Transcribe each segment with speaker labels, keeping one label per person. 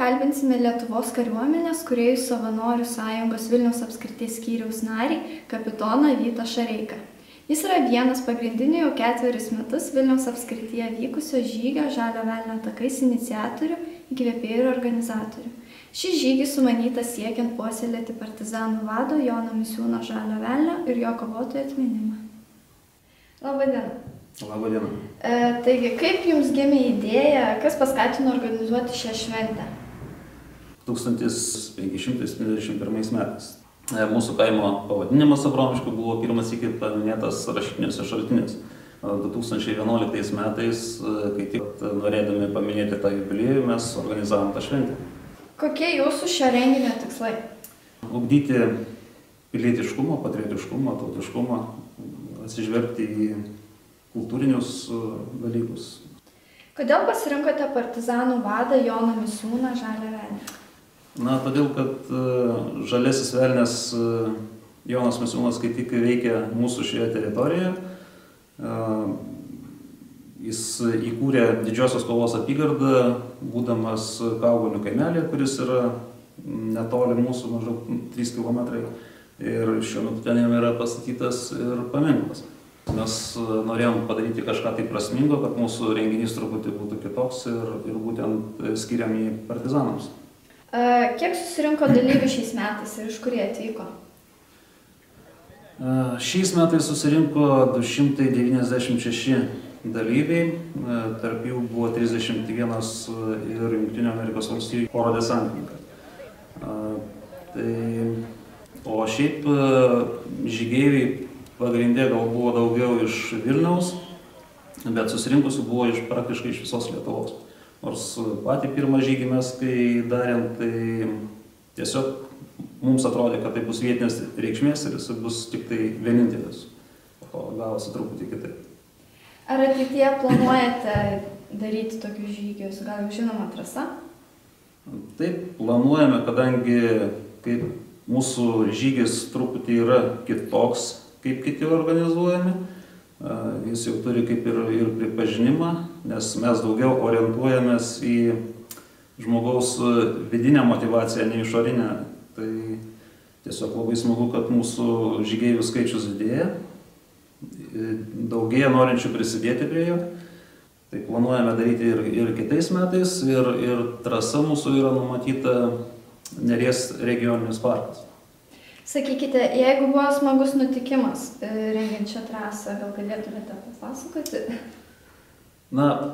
Speaker 1: kalbinsime Lietuvos kariuomenės kūrėjų savanorių sąjungos Vilniaus apskrities skyriaus narį, kapitoną Vytą Šareiką. Jis yra vienas pagrindinių jau 4 metus Vilniaus apskrityje vykusio žygio Žalio velnio takais iniciatorių, įkvėpėjų ir organizatorių. Šis žygis sumanytas siekiant puoselėti partizanų vado Jono Misiūno Žalio velnio ir jo kovotojų atminimą. Labadiena.
Speaker 2: Labadiena.
Speaker 1: Taigi, kaip jums gimė idėja, kas paskatino organizuoti šią šventę?
Speaker 2: 1551 metais. Mūsų kaimo pavadinimas Abromiškių buvo pirmas iki paminėtas rašytiniuose šaltiniuose. 2011 metais, kai tik norėdami paminėti tą jubiliejų, mes organizavom tą šventę. Kokie jūsų šio renginio tikslai? Ugdyti pilietiškumą, patriotiškumą, tautiškumą, atsižvelgti į kultūrinius dalykus. Kodėl pasirinkote partizanų vadą Joną Misiūną Žalią velnį? Todėl, kad Žaliasis velnias Jonas Misiūnas, kai tik veikia mūsų šioje teritorijoje, jis įkūrė Didžiosios Kovos apygardą, būdamas Kaugonių kaimelėje, kuris yra netoli mūsų, maždaug 3 km. Ir šiuo metu ten jam yra pastatytas ir paminklas. Mes norėjom padaryti kažką tai prasmingo, kad mūsų renginys truputį būtų kitoks ir būtent skiriam jį partizanams. Kiek susirinko dalyvių šiais metais ir iš kur jie atvyko? Šiais metais susirinko 296 dalyviai, tarp jų buvo 31 ir Jungtinių Amerikos valstijų oro desantininkai. O šiaip žygeiviai pagrindė gal buvo daugiau iš Vilniaus, bet susirinkusių buvo praktiškai iš visos Lietuvos. Nors patį pirmą žygį mes, kai darėm, tai tiesiog mums atrodė, kad tai bus vietinės reikšmės ir jis bus tik tai vienintelis. O gavosi truputį kitaip. Ar ateityje planuojate daryti tokius žygius? Gal jau žinoma trasa? Taip, planuojame, kadangi kaip mūsų žygis truputį yra kitoks, kaip kiti organizuojami. Jis jau turi kaip ir pripažinimą, nes mes daugiau orientuojamės į žmogaus vidinę motivaciją, ne išorinę. Tai tiesiog labai smagu, kad mūsų žygeivių skaičius didėja, daugėja norinčių prisidėti prie jo. Tai planuojame daryti ir kitais metais, ir trasa mūsų yra numatyta Neries regioninis parkas. Sakykite, jeigu buvo smagus nutikimas rengiant šią trasą, gal galėtumėte papasakoti?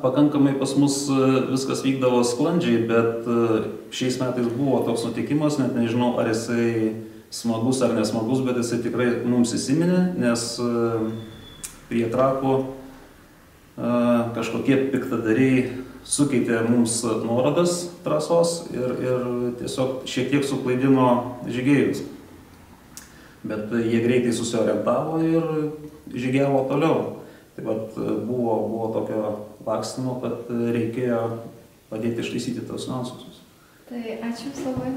Speaker 2: Pakankamai pas mus viskas vykdavo sklandžiai, bet šiais metais buvo toks nutikimas, net nežinau, ar jisai smagus ar nesmagus, bet jisai tikrai mums įsiminė, nes prie Trakų kažkokie piktadariai sukeitė mums nuorodas trasos ir tiesiog šiek tiek suklaidino žygeivius. Bet jie greitai susiorientavo ir žygiavo toliau. Tai vat buvo tokio lakstymo, kad reikėjo padėti ištaisyti tos niuansus. Tai ačiū Jums labai.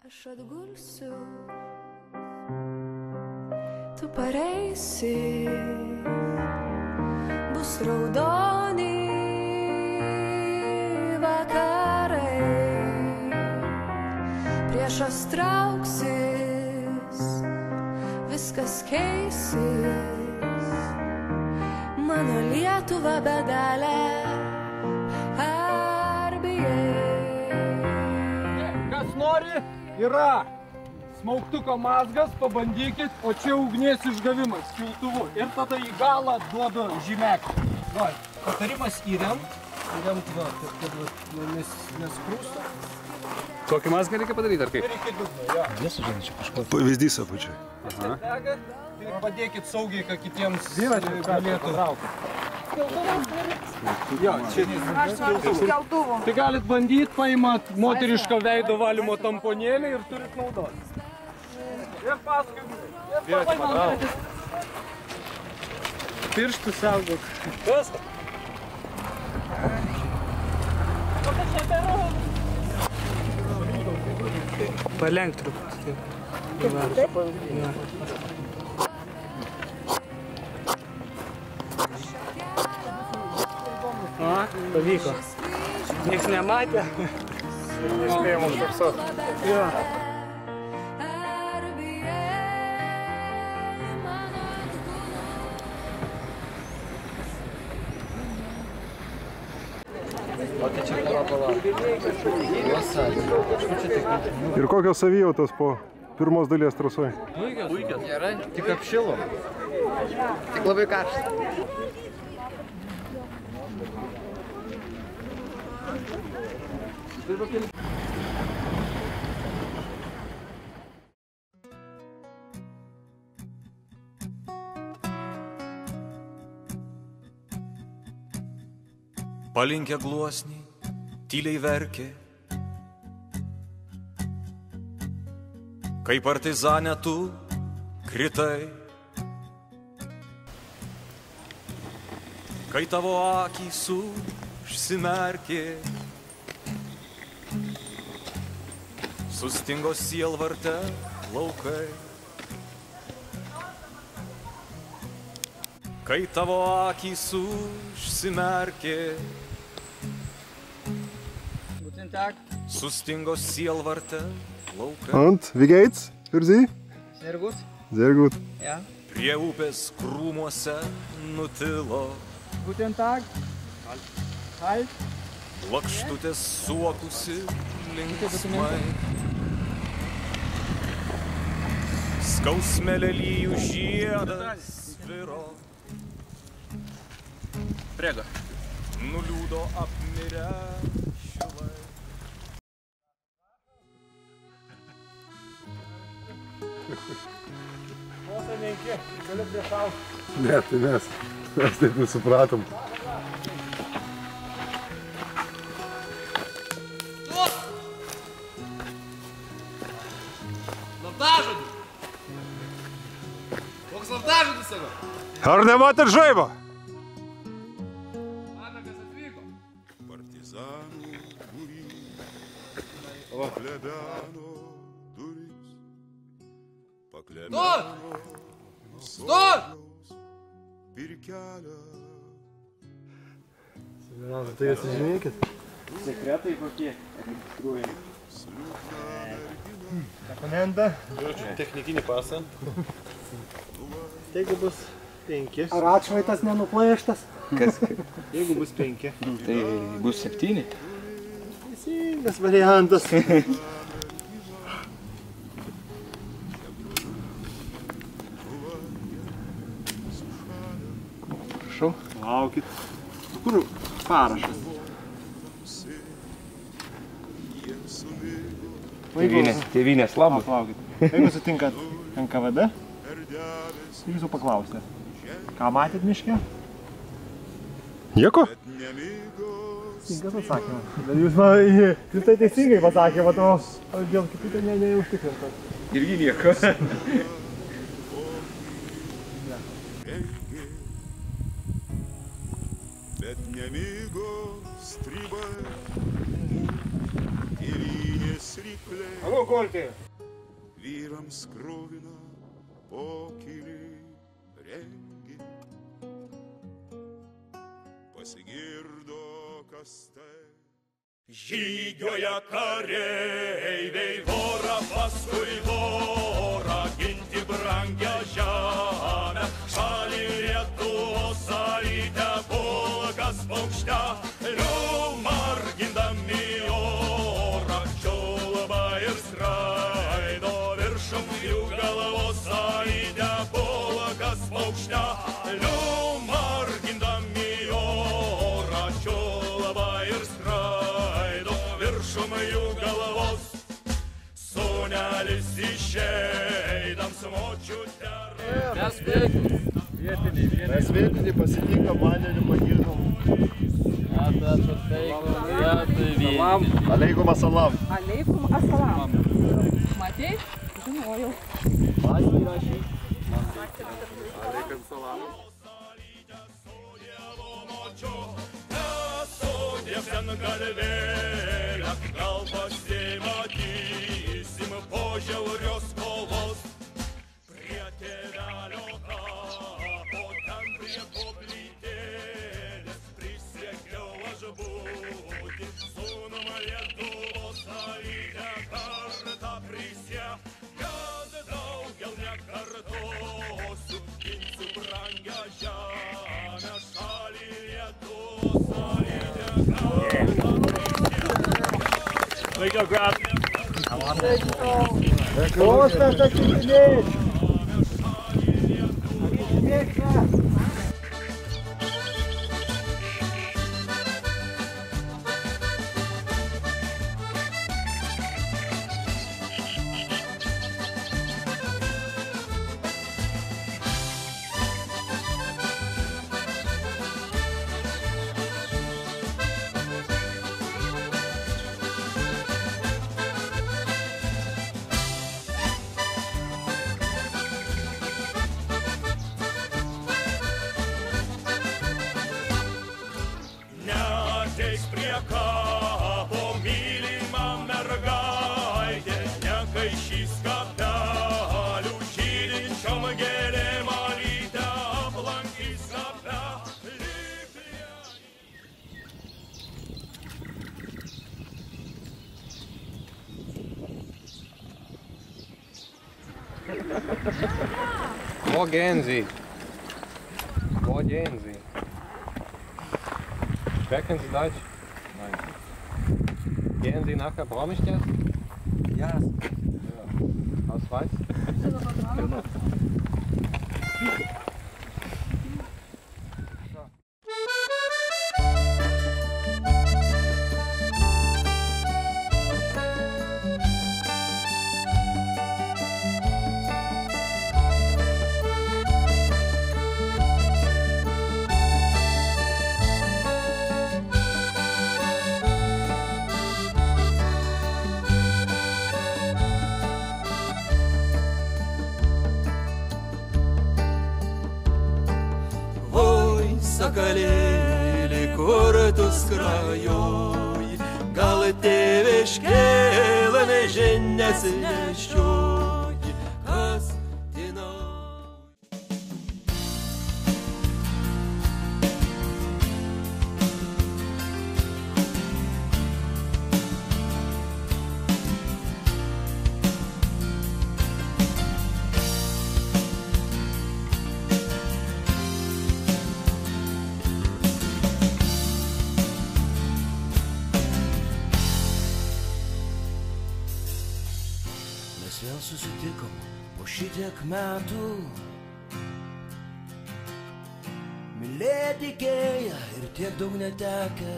Speaker 2: Aš atgulsiu, tu pareisi, bus raudoni vakarai, priešas trauksis, viskas keisis, mano Lietuva bedalė, ar bijai?
Speaker 3: Kas nori, yra smaugtuko mazgas, pabandykit, o čia ugnies išgavimas piltuvu. Ir tada į galą duodu žymeklį. Patarimas įremt va, kad neskrūsta.
Speaker 4: Tokį mazgą reikia padaryti, ar kaip?
Speaker 3: Reikia dugno, jo.
Speaker 4: Nesu žinai, čia kažko.
Speaker 5: Pavyzdys apačiai.
Speaker 3: Ir padėkit saugiai, kad kitiems galėtų. Jo, čia keltuvo. Tai galit bandyti, paimat moterišką veido valymo tamponėlį ir turit naudoti. Ir paskui. Pirštų saugok. Kas?
Speaker 6: Palenk truputį. Pavyko. Niekas nematė.
Speaker 3: Nespėjom užfiksuoti.
Speaker 6: Jo.
Speaker 5: Ir kokios savijautos po pirmos dalies trasoj?
Speaker 3: Puikios. Gerai, tik apšilo. Tik labai karšta.
Speaker 7: Palinkę gluosnį, tyliai verkė, kai partizane tu kritai, kai tavo akys užsimerkė, sustingo sielvarte laukai, kai tavo akys užsimerkė, sustingo sielvarte laukai.
Speaker 5: Und, wie geht's für Sie?
Speaker 6: Sehr gut.
Speaker 5: Sehr gut.
Speaker 6: Ja.
Speaker 7: Prie upės krūmuose nutilo,
Speaker 6: Guten Tag. Halt.
Speaker 7: lakštutės suokusi linksmai. Skausme lelijų žiedas sviro,
Speaker 3: Prega.
Speaker 7: nuliūdo apmirę šilai.
Speaker 5: Ne, tai mes taip nesupratom.
Speaker 3: Slaptažodis. Koks slaptažodis savo?
Speaker 5: Ar nematot žaibo?
Speaker 3: Anagas atvyko.
Speaker 8: Partizanų būrys, paklebeno durys, paklebeno
Speaker 3: Stot!
Speaker 8: pirkelę.
Speaker 5: Tai atsižymėkit.
Speaker 3: Sekretai kokie?
Speaker 5: Dokumenta.
Speaker 3: Technikinį pasą.
Speaker 5: Jeigu bus 5.
Speaker 6: Ar atšvaitas nenuplėštas?
Speaker 5: Jeigu bus 5.
Speaker 6: Tai bus 7.
Speaker 5: Teisingas variantas.
Speaker 6: Prašau.
Speaker 5: Laukit. Kur parašas?
Speaker 6: Tėvynės labas.
Speaker 5: Laukit. Jeigu sutinkat NKVD, jūsų paklausė. Ką matėt miške? Nieko? Teisingas atsakymas. Jūs tai teisingai pasakė, o dėl kitų tai neužtikrintas.
Speaker 6: Irgi nieko.
Speaker 8: Bet nemigo strybai, tėvynės ryklė.
Speaker 5: Alo, Koltė.
Speaker 8: Vyrams kruvina pokylį rengi. Pasigirdo kas tai.
Speaker 7: Žygioja kareiviai vorą paskui vorą, ginti brangią žemę, šalį Lietuvos alytę pulkas paukštelių margindami orą, čiulba ir skraido viršum jų galvos alytę pulkas paukštelių margindami orą, čiulba ir skraido viršum jų galvos. Sūnelis išeidams močiutę.
Speaker 5: Mes vietinį pasitinkam, vandeniu pagirdom. Aleikum asalam.
Speaker 9: Aleikum asalam. Matei? Žinojau.
Speaker 3: Aleikum salam.
Speaker 7: Ten galvėlę, gal pasimatysim po žiaurios kovos. Prie tėvelio kapo, ten prie koplytėlės, prisiekiau aš būti sūnum Lietuvos Laikau grab.
Speaker 5: Kostas atsidės.
Speaker 7: Neateis prie kapo mylima mergaitė, nekaišys kapelių, žydinčiom gėlėm alytę aplankys kapelį.
Speaker 3: Wo gehen Sie? Wo gehen Sie? Sprechen Sie Deutsch? Nein. Gehen Sie nachher Brommichtest?
Speaker 5: Ja.
Speaker 3: Ausweis?
Speaker 10: Sakalėlį, kur tu skrajoji, gal tėviškėlą nežinias neščioji, kas
Speaker 11: Vėl susitikom po šitiek metų, mylėti tikėję ir tiek daug netekę,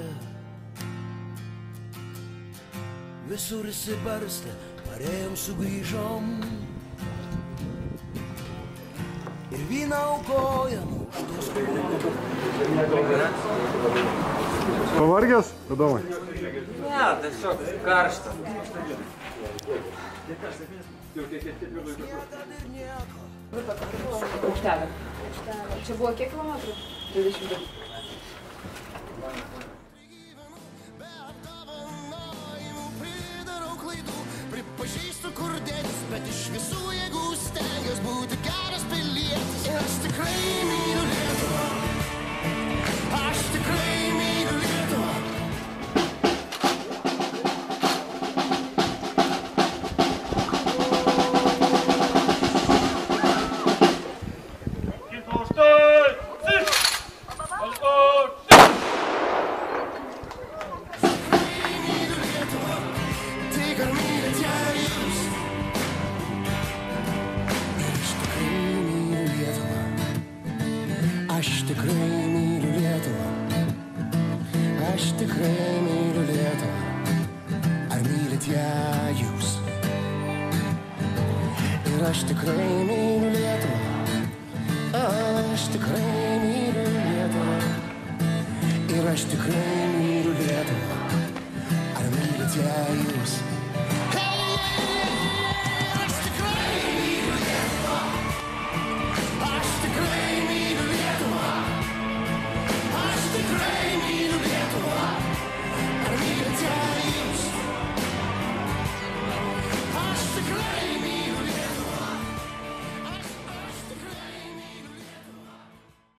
Speaker 11: visur įsibarstę, parėjom sugrįžom ir vyną aukojam už tos kūrų.
Speaker 5: Pavargęs, Adomai?
Speaker 12: Ne, tiesiog karšta.
Speaker 9: Aukštelė. Čia buvo kiek kilometrų? 22.
Speaker 11: Pripažįstu kur dėtis, bet iš visų jėgų stengiuos būti geras pilietis. Ir aš tikrai myliu Lietuvą. Aš tikrai myliu Lietuvą. Aš tikrai myliu Lietuvą. Aš tikrai myliu Lietuvą. Ar mylit ją jūs? Ir aš tikrai myliu Lietuvą. Aš tikrai myliu Lietuvą. Ir aš tikrai myliu Lietuvą. Ar mylit ją jūs?